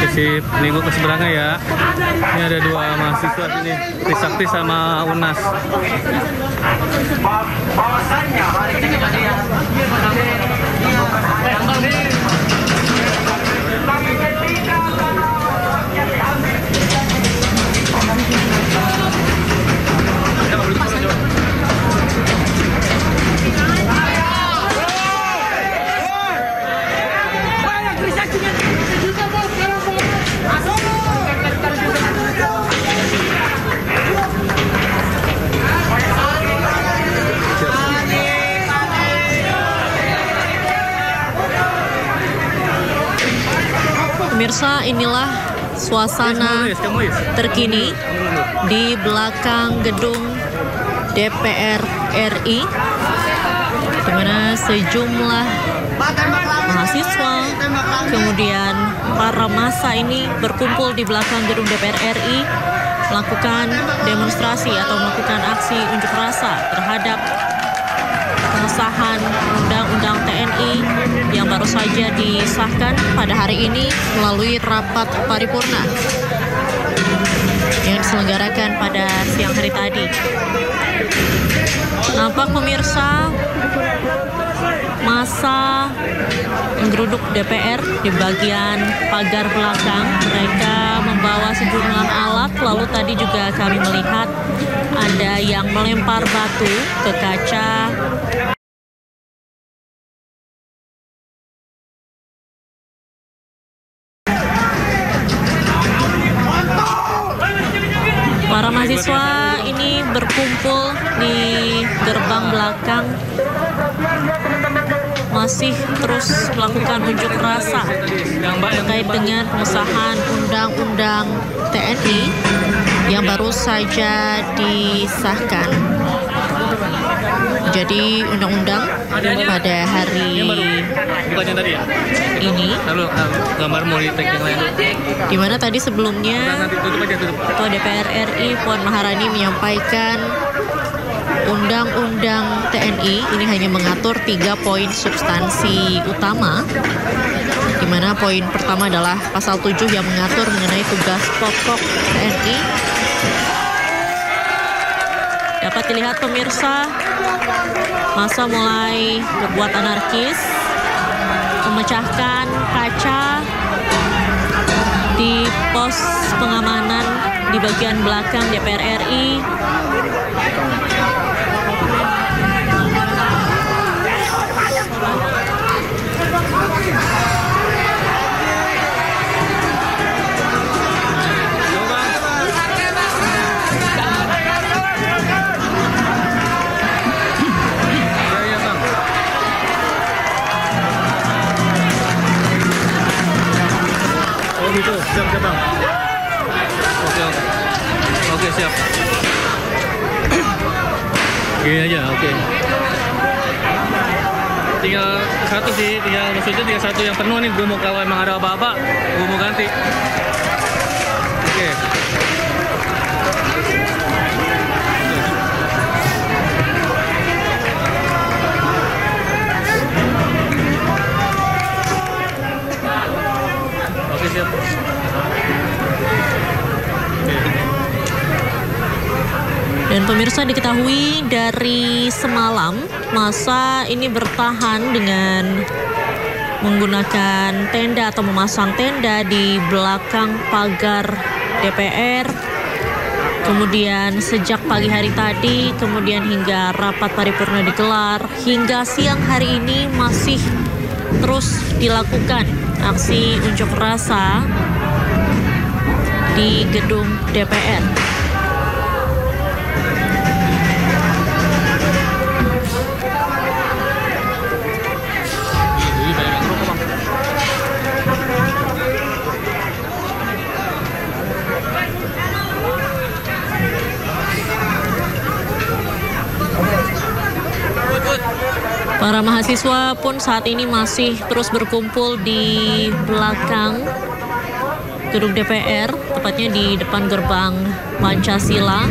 Oke sip, minggu ke seberangnya ya. Ini ada dua mahasiswa sini, Trisakti sama UNAS. Bahwasannya hari ini Pemirsa, inilah suasana terkini di belakang gedung DPR RI, di mana sejumlah mahasiswa, kemudian para massa ini berkumpul di belakang gedung DPR RI melakukan demonstrasi atau melakukan aksi unjuk rasa terhadap pengesahan Undang-Undang TNI yang baru saja disahkan pada hari ini melalui rapat paripurna yang diselenggarakan pada siang hari tadi. Nampak pemirsa, massa menggeruduk DPR di bagian pagar belakang. Mereka membawa sejumlah alat, lalu tadi juga kami melihat ada yang melempar batu ke kaca. Para mahasiswa ini berkumpul di gerbang belakang, masih terus melakukan unjuk rasa terkait dengan pengesahan Undang-Undang TNI yang baru saja disahkan. Jadi undang-undang pada hari ini, gambar mau di-tag yang lain. di mana tadi sebelumnya Ketua DPR RI Puan Maharani menyampaikan Undang-Undang TNI ini hanya mengatur 3 poin substansi utama, di mana poin pertama adalah pasal 7 yang mengatur mengenai tugas pokok TNI. Dapat dilihat pemirsa, massa mulai berbuat anarkis, memecahkan kaca di pos pengamanan di bagian belakang DPR RI. Gitu, siap bang. Oke siap. Gini aja, oke. Tinggal satu sih, maksudnya tinggal satu yang penuh nih. Gue mau, kalau emang ada apa-apa, gue mau ganti. Oke. Siap. Dan pemirsa, diketahui dari semalam massa ini bertahan dengan menggunakan tenda atau memasang tenda di belakang pagar DPR. Kemudian sejak pagi hari tadi, kemudian hingga rapat paripurna digelar, hingga siang hari ini masih terus dilakukan aksi unjuk rasa di gedung DPR. Para mahasiswa pun saat ini masih terus berkumpul di belakang gedung DPR, tepatnya di depan gerbang Pancasila.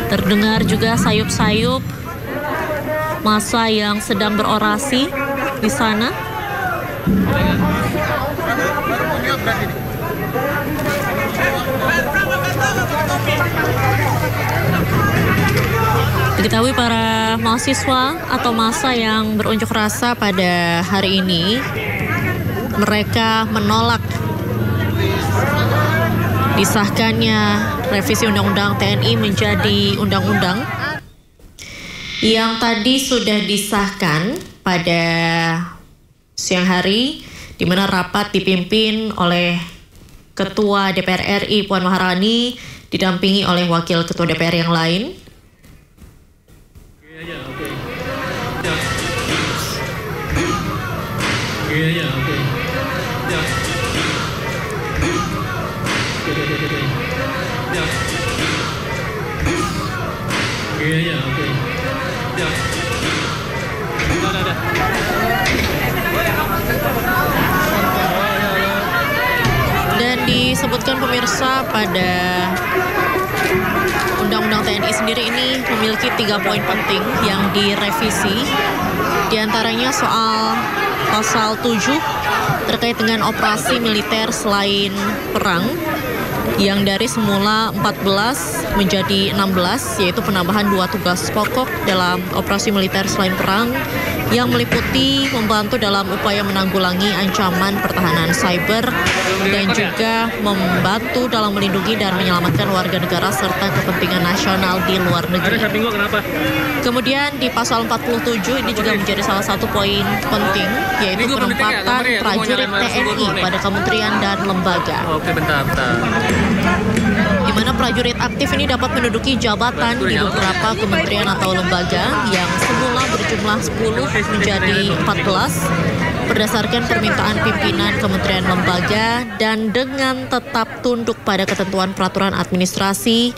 Terdengar juga sayup-sayup massa yang sedang berorasi di sana. Diketahui para mahasiswa atau massa yang berunjuk rasa pada hari ini, mereka menolak disahkannya revisi Undang-Undang TNI menjadi undang-undang yang tadi sudah disahkan pada siang hari, di mana rapat dipimpin oleh Ketua DPR RI Puan Maharani didampingi oleh Wakil Ketua DPR yang lain. Dan disebutkan pemirsa, pada Undang-Undang TNI sendiri ini memiliki 3 poin penting yang direvisi. Di antaranya soal pasal 7 terkait dengan operasi militer selain perang, yang dari semula 14 menjadi 16, yaitu penambahan 2 tugas pokok dalam operasi militer selain perang yang meliputi membantu dalam upaya menanggulangi ancaman pertahanan cyber dan juga membantu dalam melindungi dan menyelamatkan warga negara serta kepentingan nasional di luar negeri. Kemudian di pasal 47 ini juga menjadi salah satu poin penting, yaitu penempatan prajurit TNI pada kementerian dan lembaga. Oke, bentar. Di mana prajurit aktif ini dapat menduduki jabatan di beberapa kementerian atau lembaga yang semula berjumlah 10 menjadi 14 berdasarkan permintaan pimpinan kementerian lembaga dan dengan tetap tunduk pada ketentuan peraturan administrasi,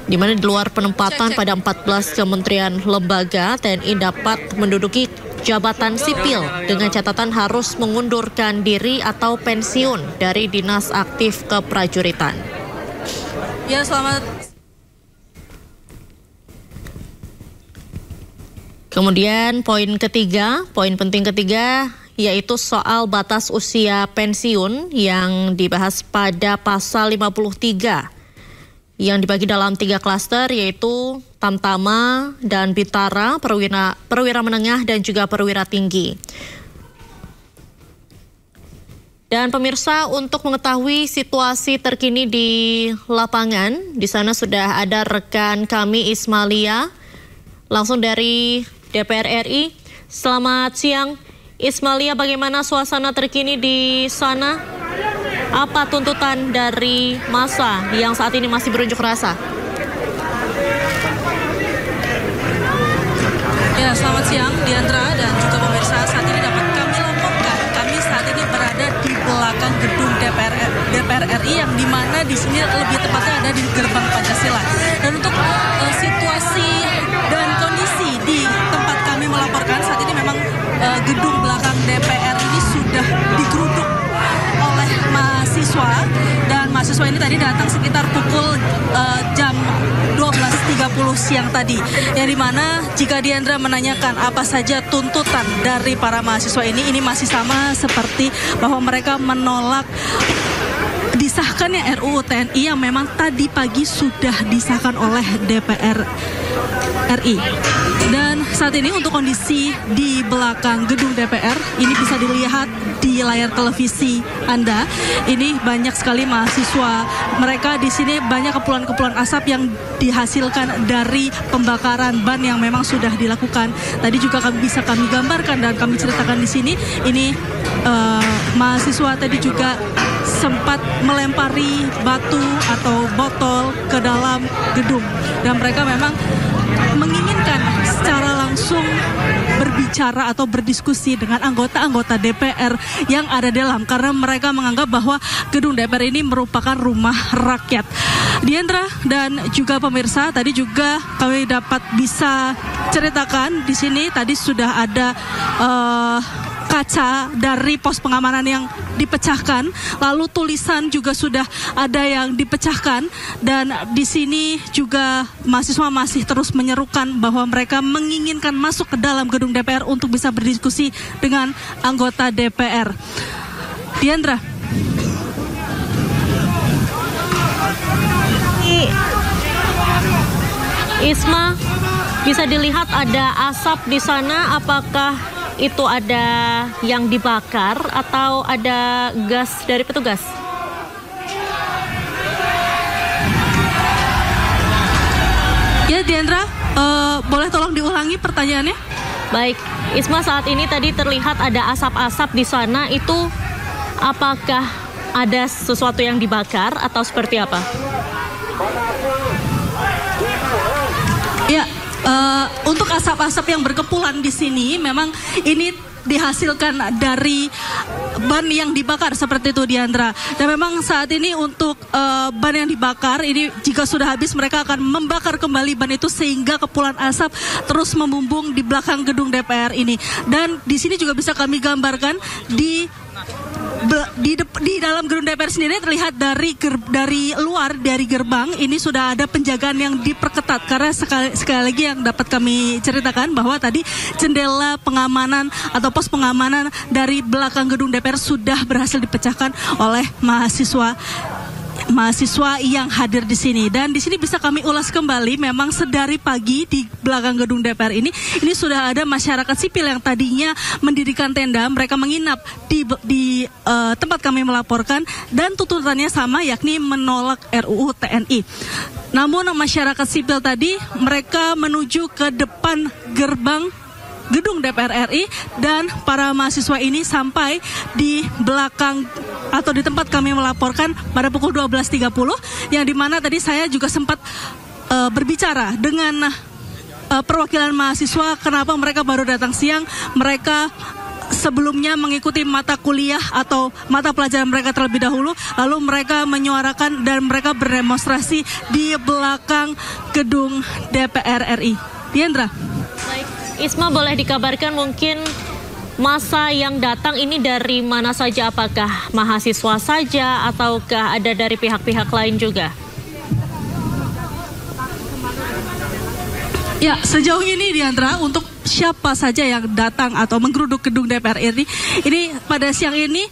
di mana di luar penempatan pada 14 kementerian lembaga, TNI dapat menduduki jabatan sipil dengan catatan harus mengundurkan diri atau pensiun dari dinas aktif keprajuritan. Ya, selamat. Kemudian poin penting ketiga, yaitu soal batas usia pensiun yang dibahas pada pasal 53 yang dibagi dalam 3 klaster, yaitu Tamtama dan Bintara, perwira menengah dan juga perwira tinggi. Dan pemirsa, untuk mengetahui situasi terkini di lapangan, di sana sudah ada rekan kami Ismalia langsung dari DPR RI. Selamat siang, Ismalia, bagaimana suasana terkini di sana? Apa tuntutan dari massa yang saat ini masih berunjuk rasa? Ya, selamat siang Diandra dan juga pemirsa. Saat ini dapat kami laporkan, kami saat ini berada di belakang gedung DPR RI yang dimana di sini lebih tepatnya ada di gerbang Pancasila. Dan untuk situasi dan kondisi di tempat kami melaporkan saat ini memang gedung belakang DPR ini sudah digeruduk oleh mahasiswa, dan mahasiswa ini tadi datang sekitar pukul jam 12.30 siang tadi, yang dimana jika Diandra menanyakan apa saja tuntutan dari para mahasiswa ini masih sama seperti bahwa mereka menolak disahkannya RUU TNI yang memang tadi pagi sudah disahkan oleh DPR RI. Dan saat ini untuk kondisi di belakang gedung DPR ini bisa dilihat di layar televisi Anda. Ini banyak sekali mahasiswa. Mereka di sini banyak kepulan-kepulan asap yang dihasilkan dari pembakaran ban yang memang sudah dilakukan. Tadi juga bisa kami gambarkan dan kami ceritakan di sini. Ini mahasiswa tadi juga sempat melempari batu atau botol ke dalam gedung, dan mereka memang menginginkan secara langsung berbicara atau berdiskusi dengan anggota-anggota DPR yang ada dalam, karena mereka menganggap bahwa gedung DPR ini merupakan rumah rakyat. Diandra dan juga pemirsa, tadi juga kami dapat bisa ceritakan di sini tadi sudah ada kaca dari pos pengamanan yang dipecahkan, lalu tulisan juga sudah ada yang dipecahkan, dan di sini juga mahasiswa masih terus menyerukan bahwa mereka menginginkan masuk ke dalam gedung DPR untuk bisa berdiskusi dengan anggota DPR. Diandra. Isma, bisa dilihat ada asap di sana. Apakah itu ada yang dibakar atau ada gas dari petugas? Ya, Diandra, boleh tolong diulangi pertanyaannya? Baik, Isma, saat ini tadi terlihat ada asap-asap di sana. Itu apakah ada sesuatu yang dibakar atau seperti apa? Ya, untuk asap-asap yang berkepulan di sini memang ini dihasilkan dari ban yang dibakar seperti itu, Diandra. Dan memang saat ini untuk ban yang dibakar ini jika sudah habis mereka akan membakar kembali ban itu sehingga kepulan asap terus membumbung di belakang gedung DPR ini. Dan di sini juga bisa kami gambarkan di dalam gedung DPR sendiri terlihat dari luar, dari gerbang ini sudah ada penjagaan yang diperketat, karena sekali lagi yang dapat kami ceritakan bahwa tadi jendela pengamanan atau pos pengamanan dari belakang gedung DPR sudah berhasil dipecahkan oleh mahasiswa yang hadir di sini. Dan di sini bisa kami ulas kembali, memang sedari pagi di belakang gedung DPR ini sudah ada masyarakat sipil yang tadinya mendirikan tenda, mereka menginap di tempat kami melaporkan, dan tuntutannya sama, yakni menolak RUU TNI. Namun masyarakat sipil tadi mereka menuju ke depan gerbang gedung DPR RI, dan para mahasiswa ini sampai di belakang atau di tempat kami melaporkan pada pukul 12.30, yang dimana tadi saya juga sempat berbicara dengan perwakilan mahasiswa kenapa mereka baru datang siang. Mereka sebelumnya mengikuti mata kuliah atau mata pelajaran mereka terlebih dahulu, lalu mereka menyuarakan dan mereka berdemonstrasi di belakang gedung DPR RI. Diandra. Baik, Isma, boleh dikabarkan mungkin masa yang datang ini dari mana saja? Apakah mahasiswa saja ataukah ada dari pihak-pihak lain juga? Ya, sejauh ini, Diandra, untuk siapa saja yang datang atau menggeruduk gedung DPR ini pada siang ini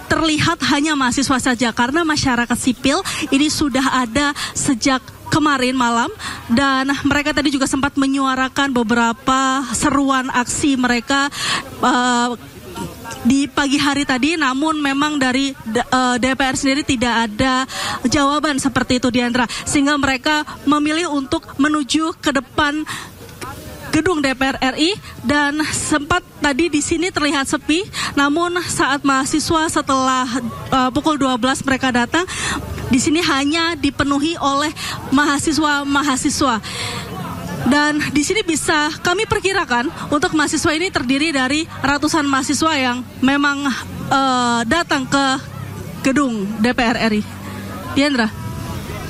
terlihat hanya mahasiswa saja, karena masyarakat sipil ini sudah ada sejak kemarin malam, dan mereka tadi juga sempat menyuarakan beberapa seruan aksi mereka di pagi hari tadi. Namun memang dari DPR sendiri tidak ada jawaban seperti itu, Diandra, sehingga mereka memilih untuk menuju ke depan gedung DPR RI, dan sempat tadi di sini terlihat sepi. Namun saat mahasiswa setelah pukul 12 mereka datang, di sini hanya dipenuhi oleh mahasiswa. Dan di sini bisa kami perkirakan untuk mahasiswa ini terdiri dari ratusan mahasiswa yang memang datang ke gedung DPR RI. Diandra.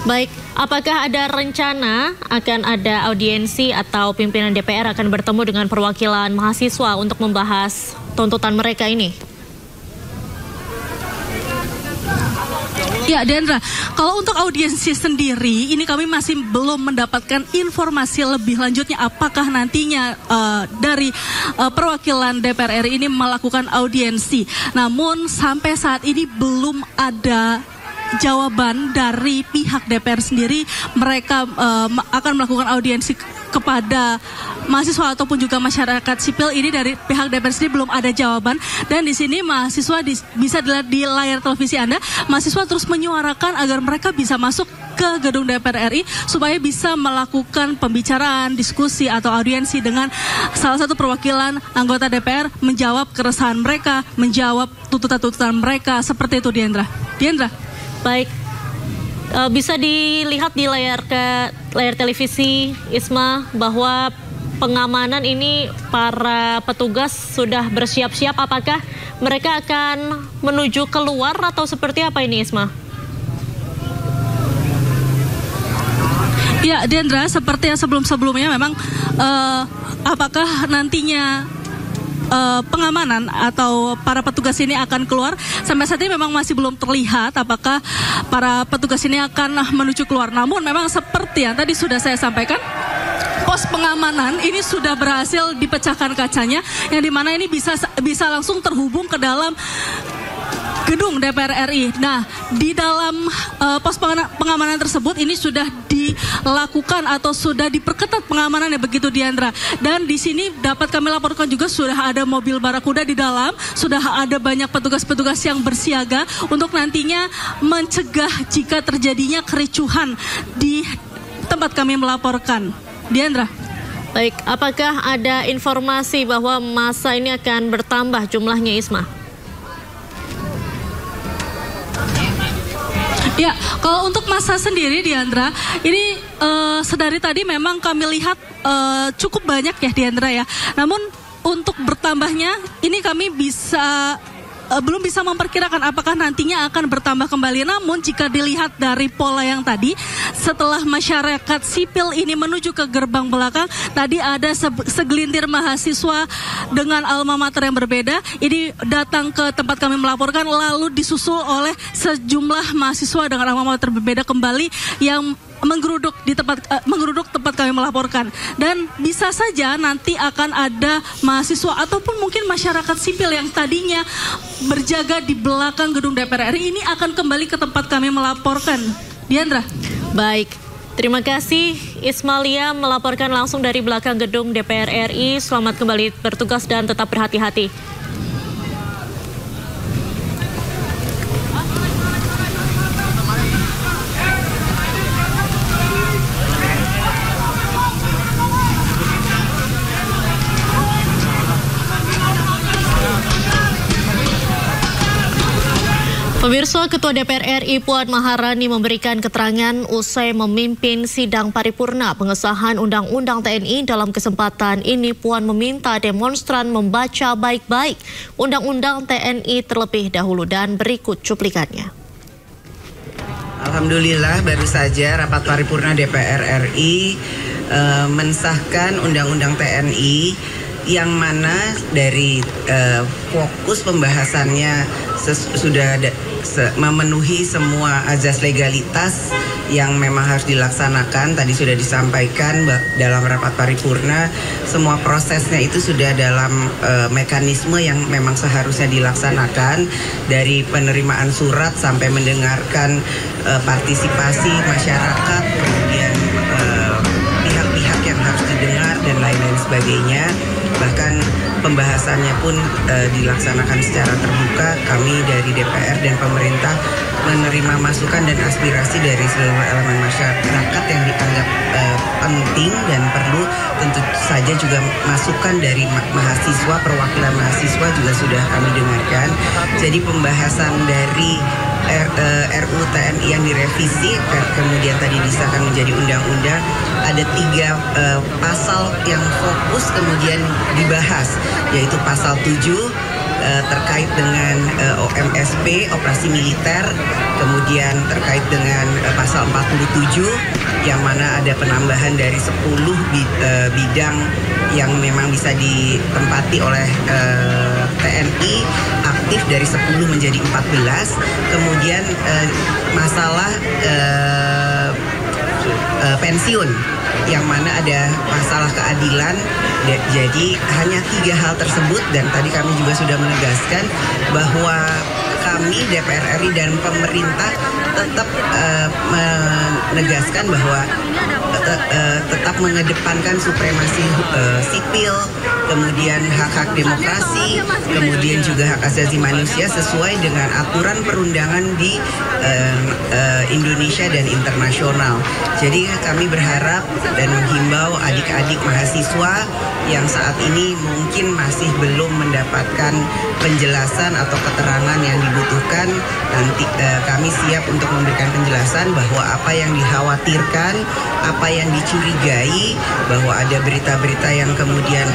Baik, apakah ada rencana akan ada audiensi atau pimpinan DPR akan bertemu dengan perwakilan mahasiswa untuk membahas tuntutan mereka ini? Ya, Diandra, kalau untuk audiensi sendiri, ini kami masih belum mendapatkan informasi lebih lanjutnya apakah nantinya dari perwakilan DPR RI ini melakukan audiensi. Namun sampai saat ini belum ada jawaban dari pihak DPR sendiri. Mereka akan melakukan audiensi kepada mahasiswa ataupun juga masyarakat sipil. Ini dari pihak DPR sendiri belum ada jawaban. Dan di sini mahasiswa bisa dilihat di layar televisi Anda, mahasiswa terus menyuarakan agar mereka bisa masuk ke gedung DPR RI supaya bisa melakukan pembicaraan, diskusi atau audiensi dengan salah satu perwakilan anggota DPR, menjawab keresahan mereka, menjawab tuntutan-tuntutan mereka, seperti itu, Diandra. Baik, bisa dilihat di layar televisi Isma bahwa pengamanan ini para petugas sudah bersiap-siap. Apakah mereka akan menuju keluar atau seperti apa ini, Isma? Ya, Diandra, seperti yang sebelum-sebelumnya memang apakah nantinya pengamanan atau para petugas ini akan keluar. Sampai saat ini memang masih belum terlihat apakah para petugas ini akan menuju keluar. Namun memang seperti yang tadi sudah saya sampaikan, pos pengamanan ini sudah berhasil dipecahkan kacanya, yang dimana ini bisa langsung terhubung ke dalam gedung DPR RI. Nah, di dalam pos pengamanan tersebut ini sudah dilakukan atau sudah diperketat pengamanannya, begitu Diandra. Dan di sini dapat kami laporkan juga sudah ada mobil barakuda di dalam, sudah ada banyak petugas-petugas yang bersiaga untuk nantinya mencegah jika terjadinya kericuhan di tempat kami melaporkan. Diandra. Baik, apakah ada informasi bahwa masa ini akan bertambah jumlahnya, Isma? Ya, kalau untuk masa sendiri, Diandra, ini sedari tadi memang kami lihat cukup banyak ya, Diandra ya. Namun untuk bertambahnya, ini kami belum bisa memperkirakan apakah nantinya akan bertambah kembali. Namun jika dilihat dari pola yang tadi, setelah masyarakat sipil ini menuju ke gerbang belakang, tadi ada segelintir mahasiswa dengan alma mater yang berbeda ini datang ke tempat kami melaporkan, lalu disusul oleh sejumlah mahasiswa dengan alma mater berbeda kembali yang menggeruduk tempat kami melaporkan. Dan bisa saja nanti akan ada mahasiswa ataupun mungkin masyarakat sipil yang tadinya berjaga di belakang gedung DPR RI ini akan kembali ke tempat kami melaporkan. Diandra. Baik, terima kasih Ismalia melaporkan langsung dari belakang gedung DPR RI. Selamat kembali bertugas dan tetap berhati-hati. Pemirsa, Ketua DPR RI Puan Maharani memberikan keterangan usai memimpin sidang paripurna pengesahan Undang-Undang TNI. Dalam kesempatan ini, Puan meminta demonstran membaca baik-baik Undang-Undang TNI terlebih dahulu, dan berikut cuplikannya. Alhamdulillah, baru saja rapat paripurna DPR RI mensahkan Undang-Undang TNI, yang mana dari fokus pembahasannya sudah memenuhi semua azas legalitas yang memang harus dilaksanakan. Tadi sudah disampaikan dalam rapat paripurna, semua prosesnya itu sudah dalam mekanisme yang memang seharusnya dilaksanakan, dari penerimaan surat sampai mendengarkan partisipasi masyarakat, kemudian pihak-pihak yang harus didengar dan lain-lain sebagainya. Bahkan pembahasannya pun dilaksanakan secara terbuka. Kami dari DPR dan pemerintah menerima masukan dan aspirasi dari seluruh elemen masyarakat yang dianggap penting dan perlu. Tentu saja juga masukan dari mahasiswa, perwakilan mahasiswa juga sudah kami dengarkan. Jadi pembahasan dari RUU TNI yang direvisi kemudian tadi disahkan menjadi undang-undang, ada 3 pasal yang fokus kemudian dibahas, yaitu pasal 7 terkait dengan OMSP, operasi militer, kemudian terkait dengan pasal 47 yang mana ada penambahan dari 10 bidang yang memang bisa ditempati oleh TNI aktif dari 10 menjadi 14. Kemudian masalah pensiun yang mana ada masalah keadilan. Jadi hanya 3 hal tersebut, dan tadi kami juga sudah menegaskan bahwa kami DPR RI dan pemerintah tetap menegaskan bahwa tetap mengedepankan supremasi sipil, kemudian hak-hak demokrasi, kemudian juga hak asasi manusia sesuai dengan aturan perundangan di Indonesia dan internasional. Jadi kami berharap dan menghimbau adik-adik mahasiswa yang saat ini mungkin masih belum mendapatkan penjelasan atau keterangan yang dibutuhkan, nanti kami siap untuk memberikan penjelasan bahwa apa yang dikhawatirkan, apa yang dicurigai bahwa ada berita-berita yang kemudian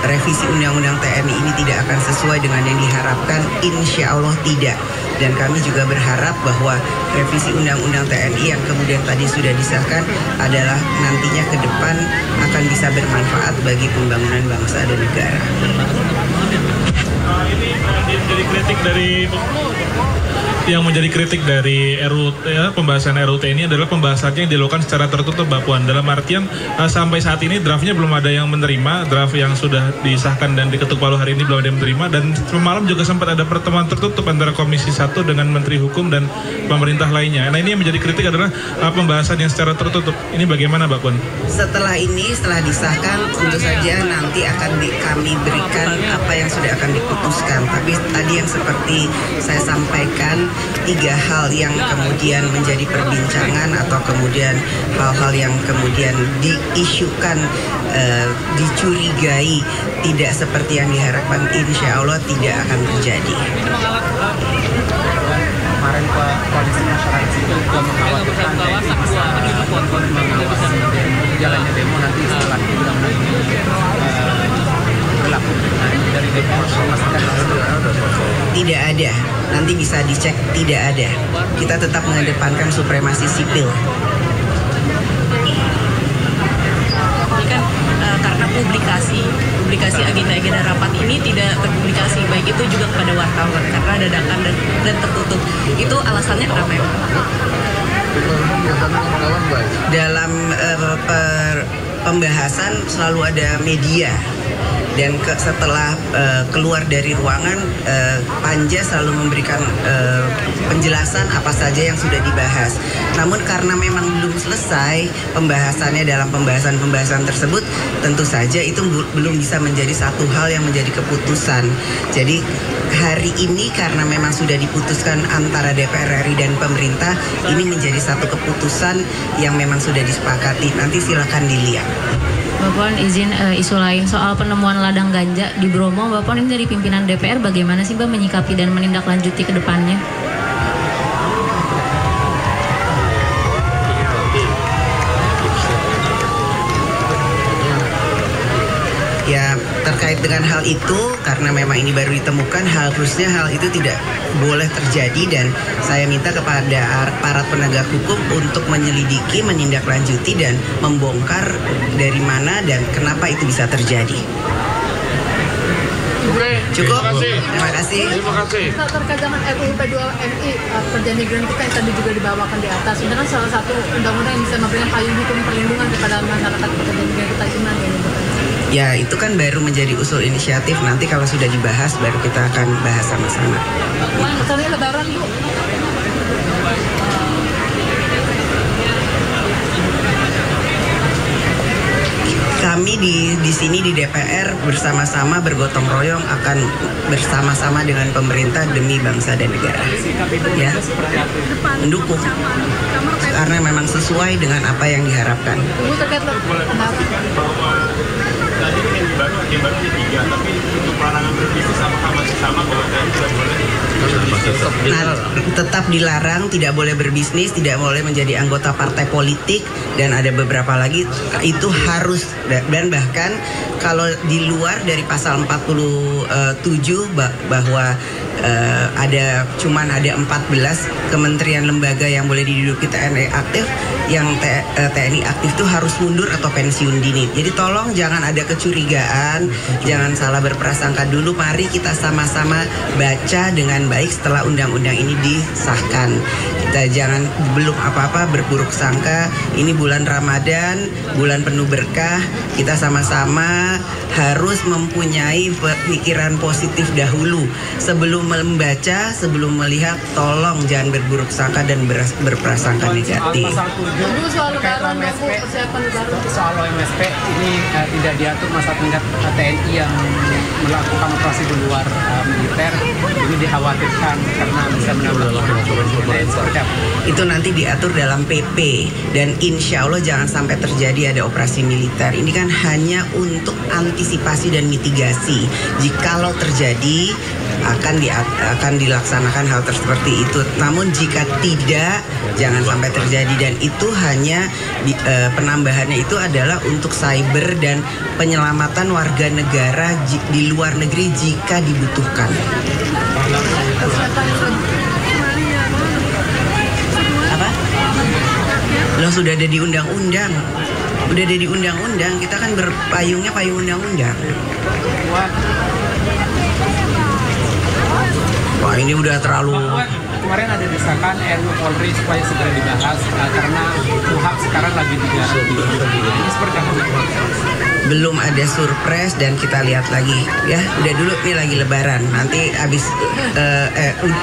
revisi Undang-Undang TNI ini tidak akan sesuai dengan yang diharapkan, insya Allah tidak. dan kami juga berharap bahwa revisi Undang-Undang TNI yang kemudian tadi sudah disahkan adalah nantinya ke depan akan bisa bermanfaat bagi pembangunan bangsa dan negara. Ini menjadi kritik dari RUT ya, pembahasan RUT ini adalah pembahasannya yang dilakukan secara tertutup, Mbak Puan. Dalam artian sampai saat ini draftnya belum ada yang menerima, draft yang sudah disahkan dan diketuk palu hari ini belum ada yang menerima, dan semalam juga sempat ada pertemuan tertutup antara Komisi 1 dengan Menteri Hukum dan pemerintah lainnya. Nah, ini yang menjadi kritik adalah pembahasan yang secara tertutup. Ini bagaimana, Mbak Puan? Setelah disahkan, tentu saja nanti akan kami berikan apa yang sudah akan diputuskan. Tapi tadi yang seperti saya sampaikan, 3 hal yang kemudian menjadi perbincangan atau kemudian hal-hal yang kemudian diisukan, dicurigai tidak seperti yang diharapkan, insya Allah tidak akan terjadi. Kemarin koalisi masyarakat sipil juga mengkhawatirkan mengawasi jalannya demo nanti setelah undang-undang ini berlaku. Dari DPR memastikan tidak ada, nanti bisa dicek, tidak ada. Kita tetap mengedepankan supremasi sipil. Kan karena publikasi agenda rapat ini tidak terpublikasi, baik itu juga kepada wartawan karena dadakan dan tertutup. Itu alasannya kenapa ya? Dalam pembahasan selalu ada media. Dan setelah keluar dari ruangan, Panja selalu memberikan penjelasan apa saja yang sudah dibahas. Namun karena memang belum selesai pembahasannya dalam pembahasan tersebut, tentu saja itu belum bisa menjadi satu hal yang menjadi keputusan. Jadi hari ini karena memang sudah diputuskan antara DPR RI dan pemerintah, ini menjadi satu keputusan yang memang sudah disepakati. Nanti silakan dilihat. Mbak Puan, izin isu lain soal penemuan ladang ganja di Bromo. Mbak Puan, ini dari pimpinan DPR bagaimana sih Mbak menyikapi dan menindaklanjuti ke depannya? Ya, terkait dengan hal itu, karena memang ini baru ditemukan, harusnya hal itu tidak boleh terjadi, dan saya minta kepada para penegak hukum untuk menyelidiki, menindaklanjuti, dan membongkar dari mana dan kenapa itu bisa terjadi. Cukup? Terima kasih. Terkait dengan RUU P2MI, kerja migran kita yang tadi juga dibawakan di atas, ini kan salah satu undang-undang yang bisa memberikan payung hukum perlindungan kepada masyarakat pekerja migran kita, gimana ini? Ya, itu kan baru menjadi usul inisiatif. Nanti kalau sudah dibahas, baru kita akan bahas sama-sama. Misalnya lebaran, Bu. Kami di sini di DPR bersama-sama bergotong royong akan bersama-sama dengan pemerintah demi bangsa dan negara. Ya, mendukung. Karena memang sesuai dengan apa yang diharapkan. Bu, terkait Yang baru di 3, tapi untuk pelarangan berbisnis apakah masih sama bahwa tidak boleh berbisnis? Tetap dilarang, tidak boleh berbisnis, tidak boleh menjadi anggota partai politik, dan ada beberapa lagi itu harus, dan bahkan kalau di luar dari pasal 47 bahwa ada 14 kementerian lembaga yang boleh diduduki TNI aktif, yang TNI aktif itu harus mundur atau pensiun dini. Jadi tolong jangan ada kecurigaan, jangan salah berprasangka dulu. Mari kita sama-sama baca dengan baik setelah undang-undang ini disahkan. Kita jangan belum apa-apa berburuk sangka. Ini bulan Ramadan, bulan penuh berkah. Kita sama-sama harus mempunyai pikiran positif dahulu sebelum membaca, sebelum melihat. Tolong jangan berburuk sangka dan berprasangka negatif. Soal OMSP ini tidak diatur masa tingkat TNI yang melakukan operasi di luar militer. Ini dikhawatirkan karena bisa menambah. Itu nanti diatur dalam PP, dan insya Allah jangan sampai terjadi ada operasi militer. Ini kan hanya untuk antisipasi dan mitigasi. Jikalau terjadi akan dilaksanakan hal seperti itu. Namun jika tidak, jangan sampai terjadi, dan itu hanya penambahannya itu adalah untuk cyber dan penyelamatan warga negara di luar negeri jika dibutuhkan. Kalau sudah ada di undang-undang, kita kan berpayungnya payung undang-undang. Wah, ini udah terlalu. Kemarin ada desakan RUU Polri supaya segera dibahas karena KUHP sekarang lagi digarap. Ini seperti apa? Belum ada surprise dan kita lihat lagi ya. Udah dulu nih lagi lebaran. Nanti habis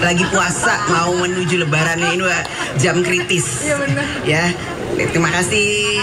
lagi puasa mau menuju lebaran nih, ini jam kritis. Iya benar. Ya. Terima kasih.